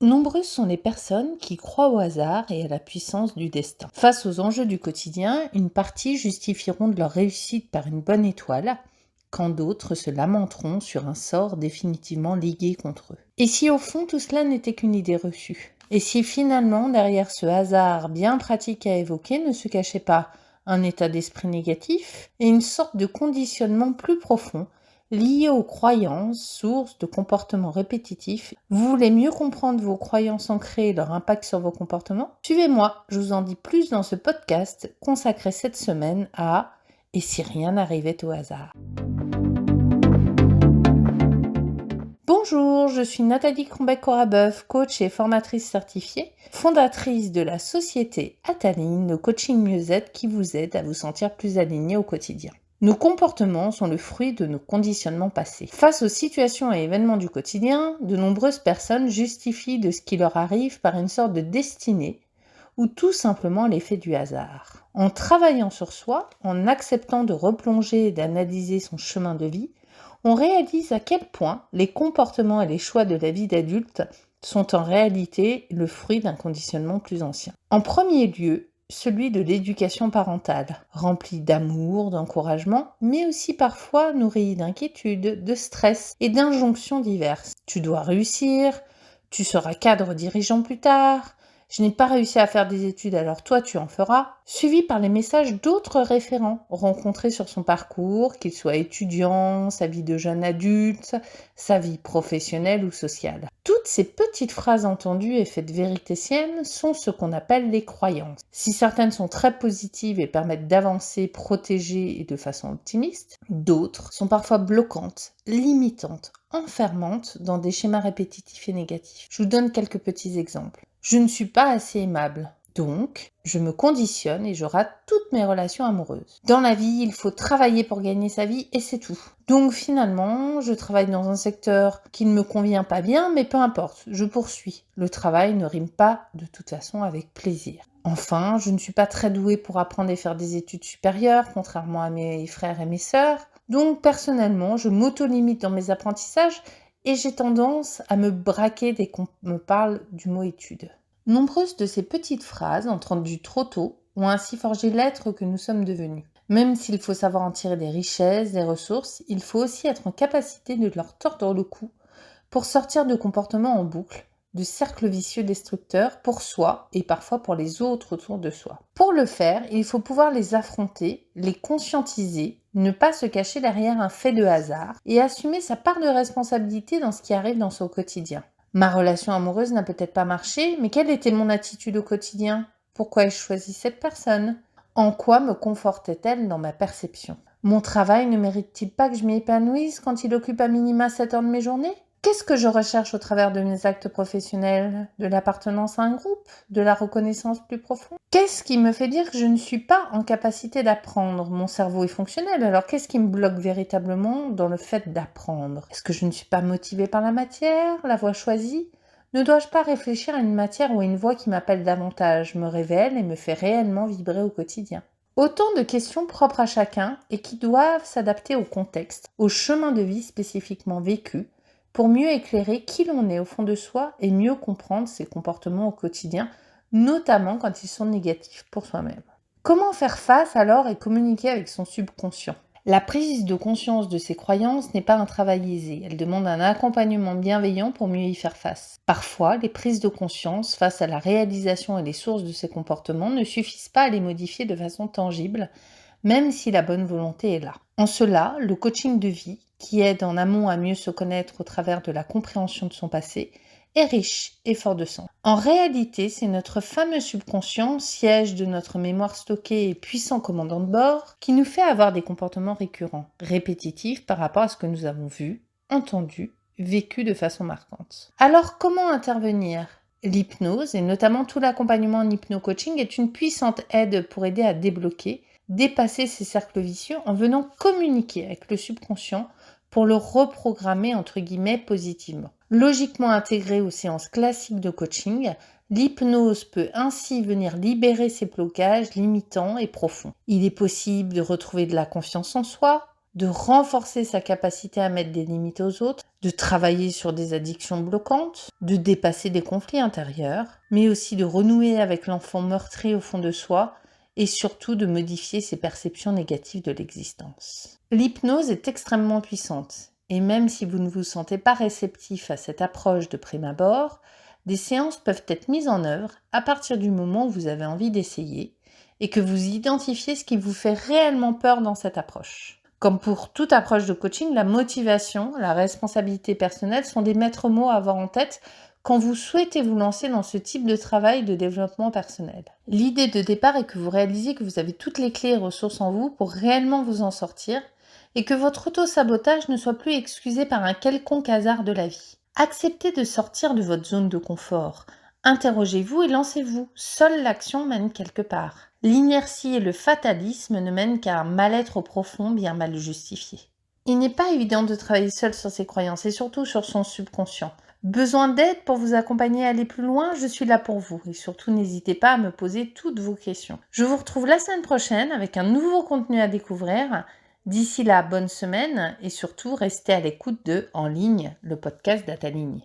Nombreuses sont les personnes qui croient au hasard et à la puissance du destin. Face aux enjeux du quotidien, une partie justifieront de leur réussite par une bonne étoile, quand d'autres se lamenteront sur un sort définitivement ligué contre eux. Et si au fond tout cela n'était qu'une idée reçue? Et si finalement derrière ce hasard bien pratique à évoquer ne se cachait pas un état d'esprit négatif et une sorte de conditionnement plus profond lié aux croyances, sources de comportements répétitifs? Vous voulez mieux comprendre vos croyances ancrées et leur impact sur vos comportements? Suivez-moi, je vous en dis plus dans ce podcast consacré cette semaine à « Et si rien n'arrivait au hasard ?» Bonjour, je suis Nathalie Crombec-Corabeuf, coach et formatrice certifiée, fondatrice de la société Ataline, le coaching mieux-être qui vous aide à vous sentir plus aligné au quotidien. Nos comportements sont le fruit de nos conditionnements passés. Face aux situations et événements du quotidien, de nombreuses personnes justifient de ce qui leur arrive par une sorte de destinée ou tout simplement l'effet du hasard. En travaillant sur soi, en acceptant de replonger et d'analyser son chemin de vie, on réalise à quel point les comportements et les choix de la vie d'adulte sont en réalité le fruit d'un conditionnement plus ancien. En premier lieu, celui de l'éducation parentale, remplie d'amour, d'encouragement, mais aussi parfois nourrie d'inquiétudes, de stress et d'injonctions diverses. Tu dois réussir, tu seras cadre dirigeant plus tard, je n'ai pas réussi à faire des études alors toi tu en feras, suivi par les messages d'autres référents rencontrés sur son parcours, qu'il soit étudiant, sa vie de jeune adulte, sa vie professionnelle ou sociale. Toutes ces petites phrases entendues et faites vérité sienne sont ce qu'on appelle les croyances. Si certaines sont très positives et permettent d'avancer, protéger et de façon optimiste, d'autres sont parfois bloquantes, limitantes, enfermantes dans des schémas répétitifs et négatifs. Je vous donne quelques petits exemples. Je ne suis pas assez aimable. Donc, je me conditionne et je rate toutes mes relations amoureuses. Dans la vie, il faut travailler pour gagner sa vie et c'est tout. Donc finalement, je travaille dans un secteur qui ne me convient pas bien, mais peu importe, je poursuis. Le travail ne rime pas de toute façon avec plaisir. Enfin, je ne suis pas très douée pour apprendre et faire des études supérieures, contrairement à mes frères et mes sœurs. Donc personnellement, je m'auto-limite dans mes apprentissages et j'ai tendance à me braquer dès qu'on me parle du mot études. Nombreuses de ces petites phrases, entendues trop tôt, ont ainsi forgé l'être que nous sommes devenus. Même s'il faut savoir en tirer des richesses, des ressources, il faut aussi être en capacité de leur tordre le cou pour sortir de comportements en boucle, de cercles vicieux destructeurs pour soi et parfois pour les autres autour de soi. Pour le faire, il faut pouvoir les affronter, les conscientiser, ne pas se cacher derrière un fait de hasard et assumer sa part de responsabilité dans ce qui arrive dans son quotidien. Ma relation amoureuse n'a peut-être pas marché, mais quelle était mon attitude au quotidien? Pourquoi ai-je choisi cette personne? En quoi me confortait-elle dans ma perception? Mon travail ne mérite-t-il pas que je m'y épanouisse quand il occupe à minima 7 heures de mes journées? Qu'est-ce que je recherche au travers de mes actes professionnels? De l'appartenance à un groupe? De la reconnaissance plus profonde? Qu'est-ce qui me fait dire que je ne suis pas en capacité d'apprendre? Mon cerveau est fonctionnel, alors qu'est-ce qui me bloque véritablement dans le fait d'apprendre? Est-ce que je ne suis pas motivée par la matière, la voie choisie? Ne dois-je pas réfléchir à une matière ou à une voie qui m'appelle davantage, me révèle et me fait réellement vibrer au quotidien? Autant de questions propres à chacun et qui doivent s'adapter au contexte, au chemin de vie spécifiquement vécu, pour mieux éclairer qui l'on est au fond de soi et mieux comprendre ses comportements au quotidien, notamment quand ils sont négatifs pour soi-même. Comment faire face alors et communiquer avec son subconscient? La prise de conscience de ses croyances n'est pas un travail aisé, elle demande un accompagnement bienveillant pour mieux y faire face. Parfois, les prises de conscience face à la réalisation et les sources de ces comportements ne suffisent pas à les modifier de façon tangible, même si la bonne volonté est là. En cela, le coaching de vie, qui aide en amont à mieux se connaître au travers de la compréhension de son passé, est riche et fort de sens. En réalité, c'est notre fameux subconscient, siège de notre mémoire stockée et puissant commandant de bord, qui nous fait avoir des comportements récurrents, répétitifs par rapport à ce que nous avons vu, entendu, vécu de façon marquante. Alors, comment intervenir? L'hypnose, et notamment tout l'accompagnement en hypno-coaching, est une puissante aide pour aider à dépasser ces cercles vicieux en venant communiquer avec le subconscient pour le reprogrammer entre guillemets positivement. Logiquement intégré aux séances classiques de coaching, l'hypnose peut ainsi venir libérer ces blocages limitants et profonds. Il est possible de retrouver de la confiance en soi, de renforcer sa capacité à mettre des limites aux autres, de travailler sur des addictions bloquantes, de dépasser des conflits intérieurs, mais aussi de renouer avec l'enfant meurtri au fond de soi et surtout de modifier ses perceptions négatives de l'existence. L'hypnose est extrêmement puissante et même si vous ne vous sentez pas réceptif à cette approche de prime abord, des séances peuvent être mises en œuvre à partir du moment où vous avez envie d'essayer et que vous identifiez ce qui vous fait réellement peur dans cette approche. Comme pour toute approche de coaching, la motivation, la responsabilité personnelle sont des maîtres mots à avoir en tête quand vous souhaitez vous lancer dans ce type de travail de développement personnel. L'idée de départ est que vous réalisiez que vous avez toutes les clés et ressources en vous pour réellement vous en sortir et que votre auto-sabotage ne soit plus excusé par un quelconque hasard de la vie. Acceptez de sortir de votre zone de confort. Interrogez-vous et lancez-vous. Seule l'action mène quelque part. L'inertie et le fatalisme ne mènent qu'à un mal-être profond bien mal justifié. Il n'est pas évident de travailler seul sur ses croyances et surtout sur son subconscient. Besoin d'aide pour vous accompagner à aller plus loin? Je suis là pour vous et surtout n'hésitez pas à me poser toutes vos questions. Je vous retrouve la semaine prochaine avec un nouveau contenu à découvrir. D'ici là, bonne semaine et surtout restez à l'écoute de En ligne, le podcast d'Ataligny.